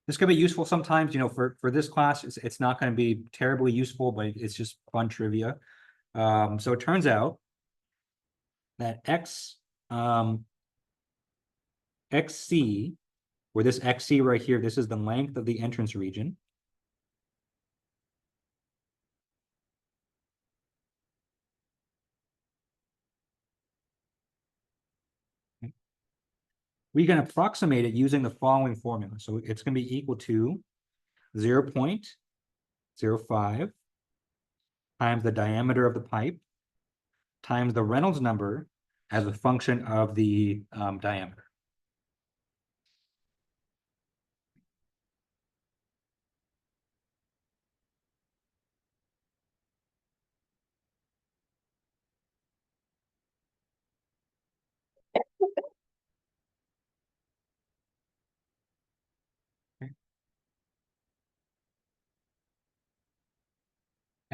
This could be useful sometimes, for this class, it's not going to be terribly useful, but it's just fun trivia. So it turns out that XC, where this XC right here, this is the length of the entrance region. we can approximate it using the following formula. So it's going to be equal to 0.05 times the diameter of the pipe times the Reynolds number as a function of the diameter.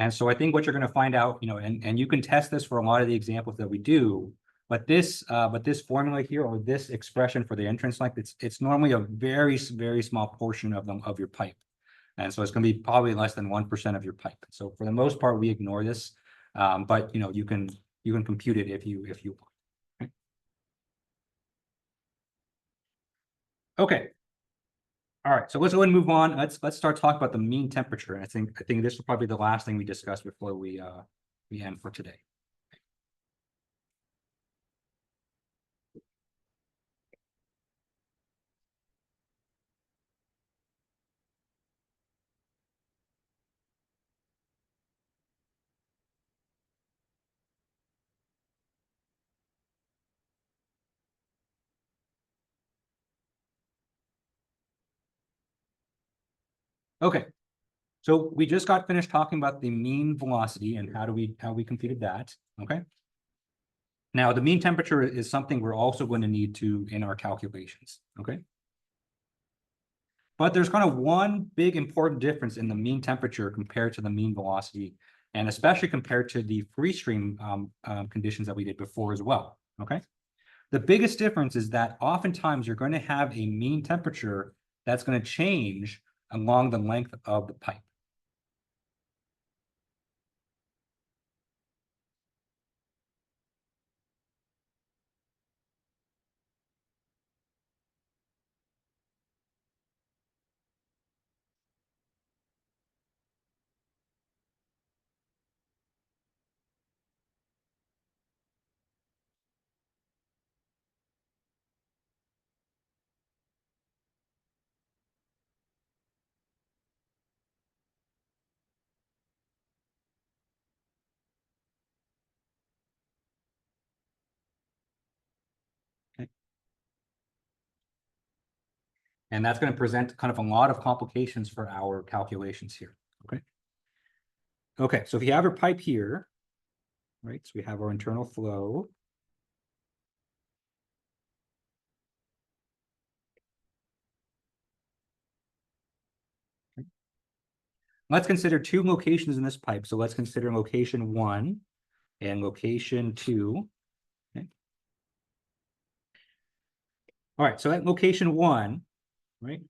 And so I think what you're going to find out, and you can test this for a lot of the examples that we do, but this formula here, or this expression for the entrance length, it's normally a very, very small portion of your pipe. And so it's going to be probably less than 1% of your pipe. So for the most part, we ignore this, but you can compute it if you want. Okay. All right, so let's go ahead and move on. Let's start talking about the mean temperature. And I think this is probably the last thing we discuss before we end for today. Okay, so we just got finished talking about the mean velocity and how we computed that. Okay. Now the mean temperature is something we're also going to need to in our calculations. Okay. But there's kind of one big important difference in the mean temperature compared to the mean velocity, and especially compared to the free stream conditions that we did before as well. Okay. The biggest difference is that oftentimes you're going to have a mean temperature that's going to change along the length of the pipe. Okay. And that's going to present kind of a lot of complications for our calculations here. Okay. Okay, so if you have your pipe here, right, so we have our internal flow. Okay. Let's consider two locations in this pipe. So let's consider location 1 and location 2. Okay. All right, so at location 1, right,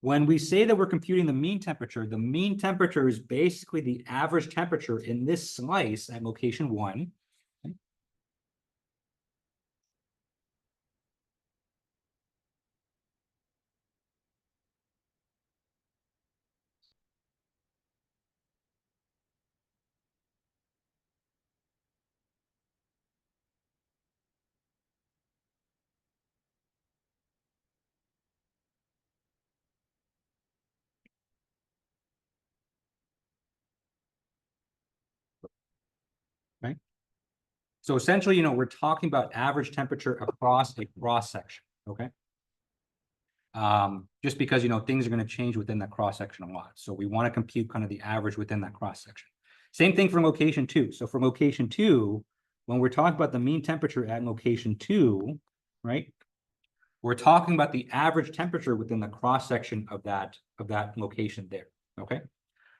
when we say that we're computing the mean temperature is basically the average temperature in this slice at location 1. Okay. Right. So essentially, we're talking about average temperature across a cross section. Okay. Just because, things are going to change within that cross section a lot. So we want to compute kind of the average within that cross section. Same thing for location 2. So for location 2, when we're talking about the mean temperature at location 2, right, we're talking about the average temperature within the cross section of that location there. Okay.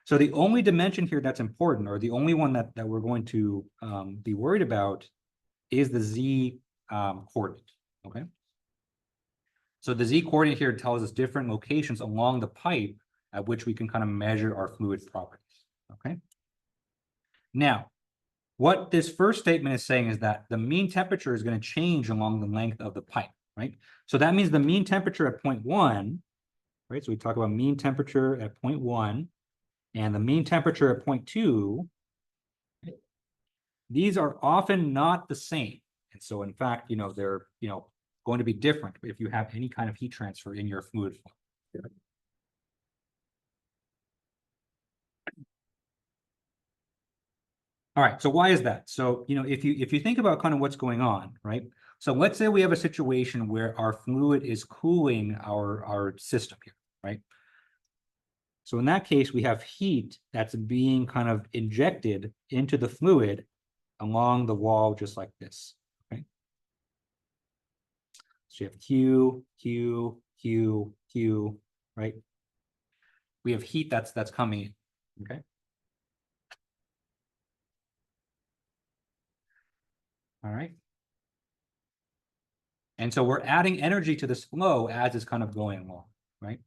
So the only dimension here that's important, or the only one that we're going to be worried about, is the z coordinate. Okay. So the z coordinate here tells us different locations along the pipe at which we can kind of measure our fluid properties. Okay. Now, what this first statement is saying is that the mean temperature is going to change along the length of the pipe, right? So that means the mean temperature at point 1, right? So we talk about mean temperature at point 1 and the mean temperature at point 2. These are often not the same. And so in fact, they're, going to be different if you have any kind of heat transfer in your fluid flow. All right, so why is that? So, if you think about kind of what's going on, right? So let's say we have a situation where our fluid is cooling our system here, right? So in that case, we have heat that's being kind of injected into the fluid along the wall, just like this, okay? So you have Q, Q, Q, Q, right? We have heat that's coming in, okay? All right. And so we're adding energy to this flow as it's kind of going along, right?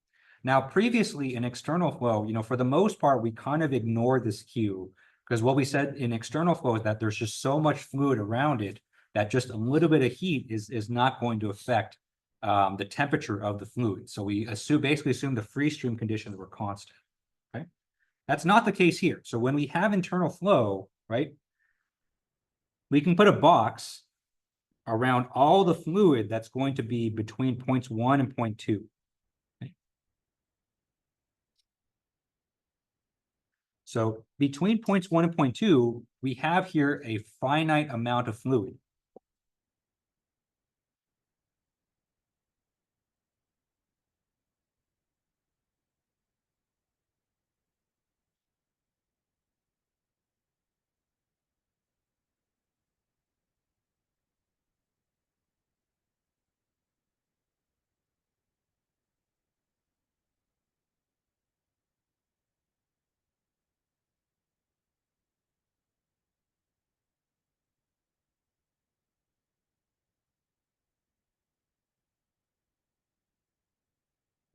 Now, previously in external flow, for the most part, we kind of ignored this Q because what we said in external flow is that there's just so much fluid around it that just a little bit of heat is not going to affect the temperature of the fluid. So we basically assume the free stream conditions were constant, okay? That's not the case here. So when we have internal flow, right, we can put a box around all the fluid that's going to be between points 1 and point 2. Okay. So between points 1 and point 2, we have here a finite amount of fluid.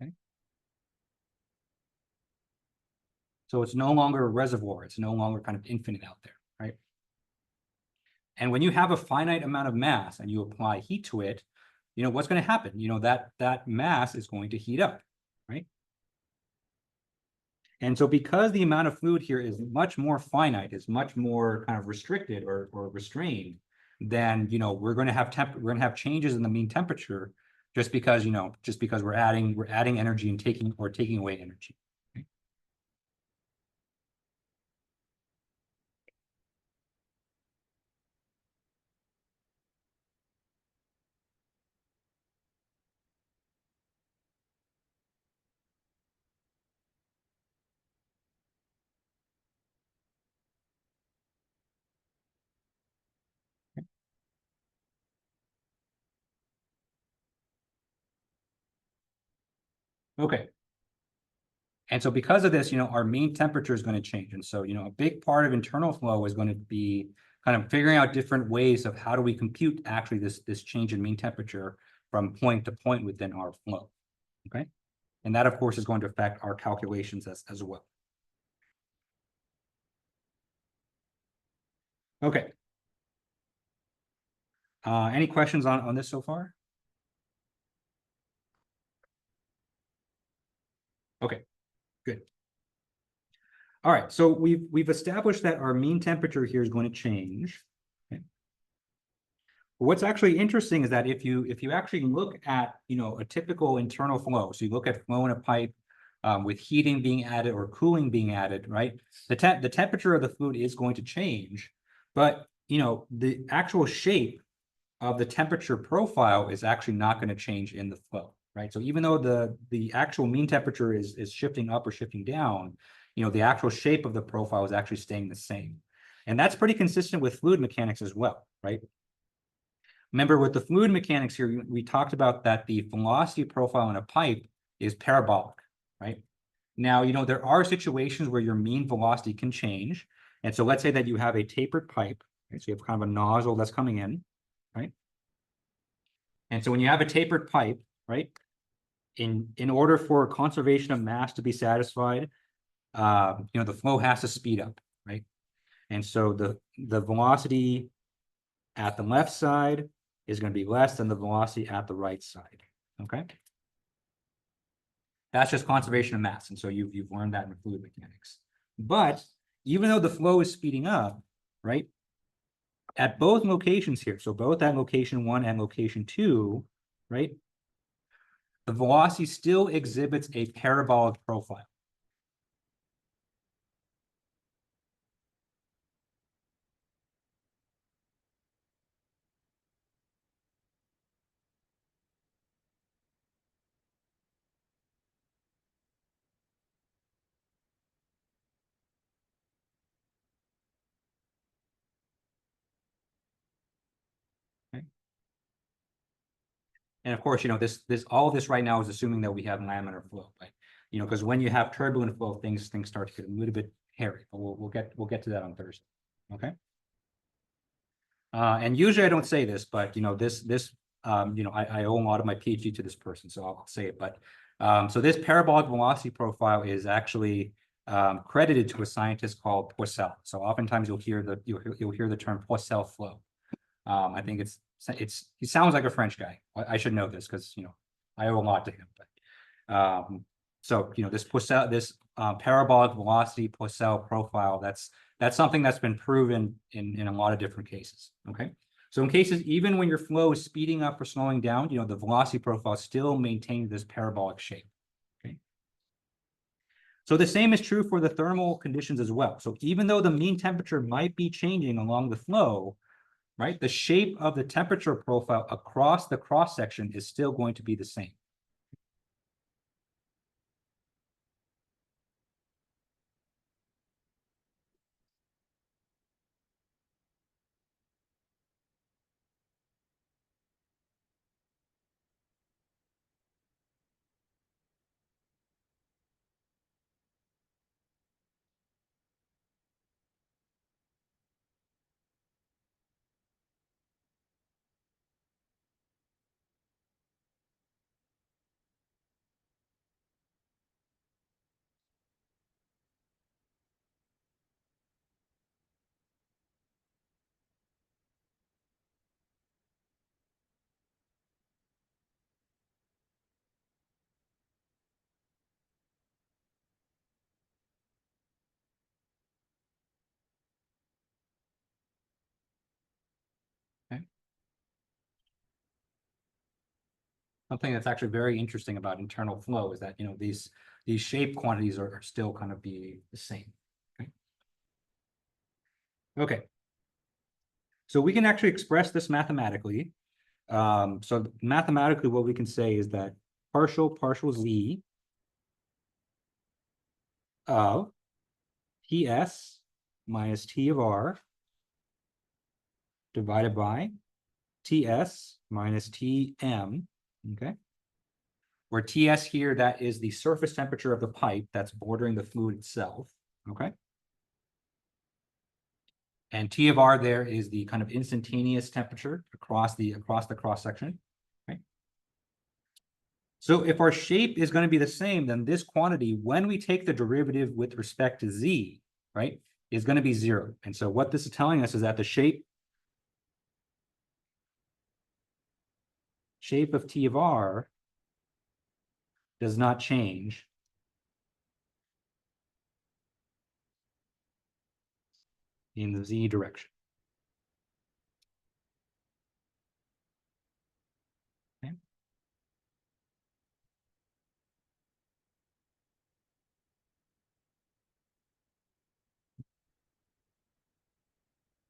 Okay. So it's no longer a reservoir. It's no longer kind of infinite out there, right? And when you have a finite amount of mass and you apply heat to it, what's going to happen? That mass is going to heat up, right? And so because the amount of fluid here is much more finite, is much more kind of restricted or restrained, then we're going to have changes in the mean temperature just because we're adding energy and taking away energy. Okay. And so because of this, our mean temperature is going to change. And so, a big part of internal flow is going to be kind of figuring out different ways of how do we compute actually this change in mean temperature from point to point within our flow. Okay. And that, of course, is going to affect our calculations as well. Okay. Any questions on this so far? Okay, good. All right, so we've established that our mean temperature here is going to change. Okay. What's actually interesting is that if you actually look at a typical internal flow, so you look at flow in a pipe with heating being added or cooling being added, right? The temperature of the fluid is going to change, but the actual shape of the temperature profile is actually not going to change in the flow, right? So even though the actual mean temperature is shifting up or shifting down, the actual shape of the profile is actually staying the same. And that's pretty consistent with fluid mechanics as well, right? Remember, with the fluid mechanics here, we talked about that the velocity profile in a pipe is parabolic, right? Now, there are situations where your mean velocity can change. And so let's say that you have a tapered pipe, right? So you have kind of a nozzle that's coming in, right? And so when you have a tapered pipe, right, in order for conservation of mass to be satisfied, the flow has to speed up, right? And so the velocity at the left side is going to be less than the velocity at the right side, okay? That's just conservation of mass, and so you've learned that in fluid mechanics. But even though the flow is speeding up, right, at both locations here, so both at location 1 and location 2, right? The velocity still exhibits a parabolic profile. And of course, all of this right now is assuming that we have laminar flow, right? Because when you have turbulent flow, things start to get a little bit hairy, but we'll get to that on Thursday. Okay. And usually I don't say this, but I owe a lot of my PhD to this person, so I'll say it. But so this parabolic velocity profile is actually credited to a scientist called Poiseuille. So oftentimes you'll hear the term Poiseuille flow. I think he sounds like a French guy. I should know this because I owe a lot to him. But so this parabolic velocity Poiseuille profile, that's something that's been proven in a lot of different cases. Okay, so in cases even when your flow is speeding up or slowing down, the velocity profile still maintains this parabolic shape. Okay. So the same is true for the thermal conditions as well. So even though the mean temperature might be changing along the flow, right, the shape of the temperature profile across the cross section is still going to be the same. Okay. Something that's actually very interesting about internal flow is that these shape quantities are still kind of be the same. Okay. Okay. So we can actually express this mathematically. So mathematically, what we can say is that partial z of Ts minus T of R divided by Ts minus Tm, okay? Where Ts here, that is the surface temperature of the pipe that's bordering the fluid itself, okay? And T of R there is the kind of instantaneous temperature across the cross section, right? So if our shape is going to be the same, then this quantity, when we take the derivative with respect to z, right, is going to be 0. And so what this is telling us is that the shape of T of R does not change in the z direction. Okay.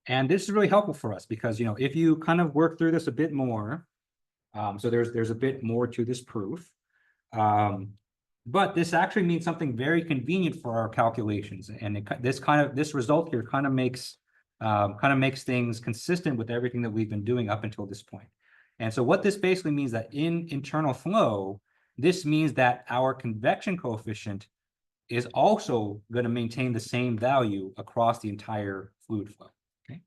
And this is really helpful for us because if you kind of work through this a bit more, so there's a bit more to this proof. But this actually means something very convenient for our calculations, and this result here kind of makes things consistent with everything that we've been doing up until this point. And so what this basically means that in internal flow, this means that our convection coefficient is also going to maintain the same value across the entire fluid flow. Okay.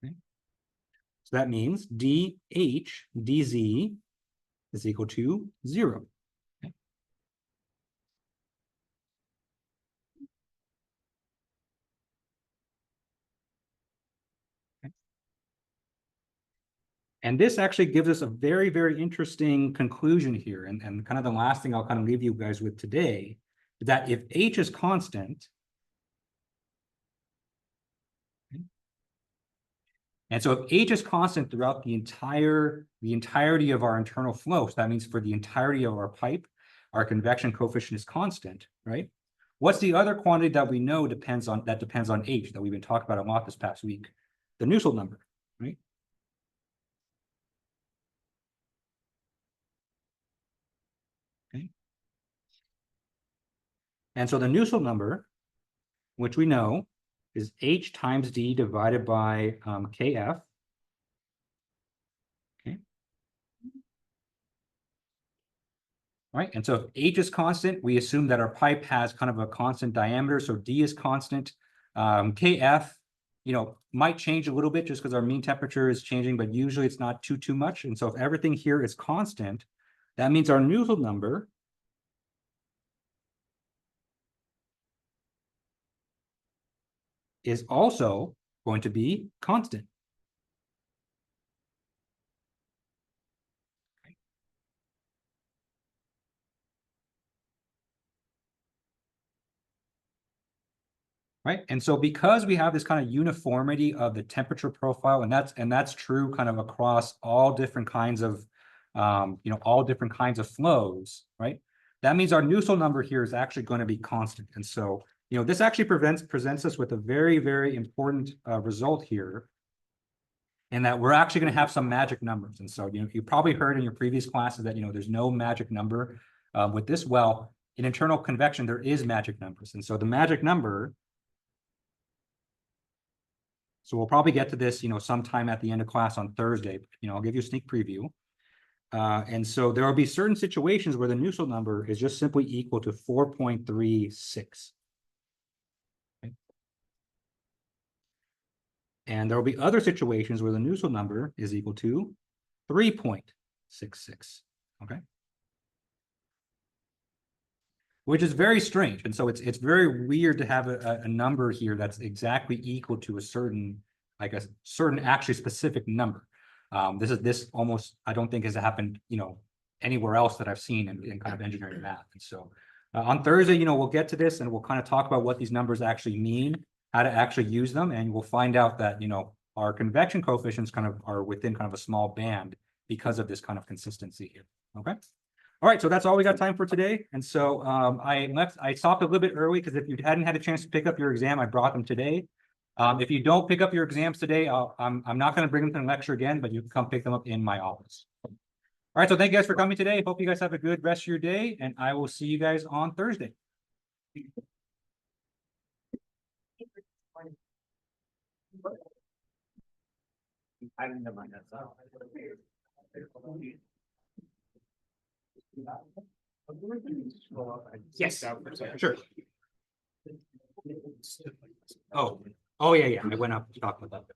Okay. So that means dH dz is equal to 0. And this actually gives us a very, very interesting conclusion here. And kind of the last thing I'll kind of leave you guys with today is that if H is constant, and so if H is constant throughout the entirety of our internal flow, so that means for the entirety of our pipe, our convection coefficient is constant, right? What's the other quantity that we know depends on H that we've been talking about a lot this past week? The Nusselt number, right? Okay. And so the Nusselt number, which we know, is H times D divided by KF. Okay. Right, and so if H is constant, we assume that our pipe has kind of a constant diameter, so D is constant. KF, might change a little bit just because our mean temperature is changing, but usually it's not too much. And so if everything here is constant, that means our Nusselt number is also going to be constant. Right, and so because we have this kind of uniformity of the temperature profile, and that's true kind of across all different kinds of all different kinds of flows, right? That means our Nusselt number here is actually going to be constant. And so this actually presents us with a very, very important result here, and that we're actually going to have some magic numbers. And so you probably heard in your previous classes that there's no magic number with this. Well, in internal convection there is magic numbers, and so the magic number. So we'll probably get to this, sometime at the end of class on Thursday. I'll give you a sneak preview. And so there will be certain situations where the Nusselt number is just simply equal to 4.36. Okay. And there will be other situations where the Nusselt number is equal to 3.66. Okay. Which is very strange. And so it's very weird to have a number here that's exactly equal to a certain actually specific number. This almost, I don't think has happened, anywhere else that I've seen in kind of engineering math. And so on Thursday, we'll get to this and we'll kind of talk about what these numbers actually mean, how to actually use them. And we'll find out that, our convection coefficients kind of are within kind of a small band because of this kind of consistency here. Okay. All right, so that's all we got time for today. And so I stopped a little bit early because if you hadn't had a chance to pick up your exam, I brought them today. If you don't pick up your exams today, I'm not going to bring them to the lecture again, but you can come pick them up in my office. All right, so thank you guys for coming today. Hope you guys have a good rest of your day, and I will see you guys on Thursday. I didn't know my notes out. Yes, sure. Oh yeah. I went up to talk about that.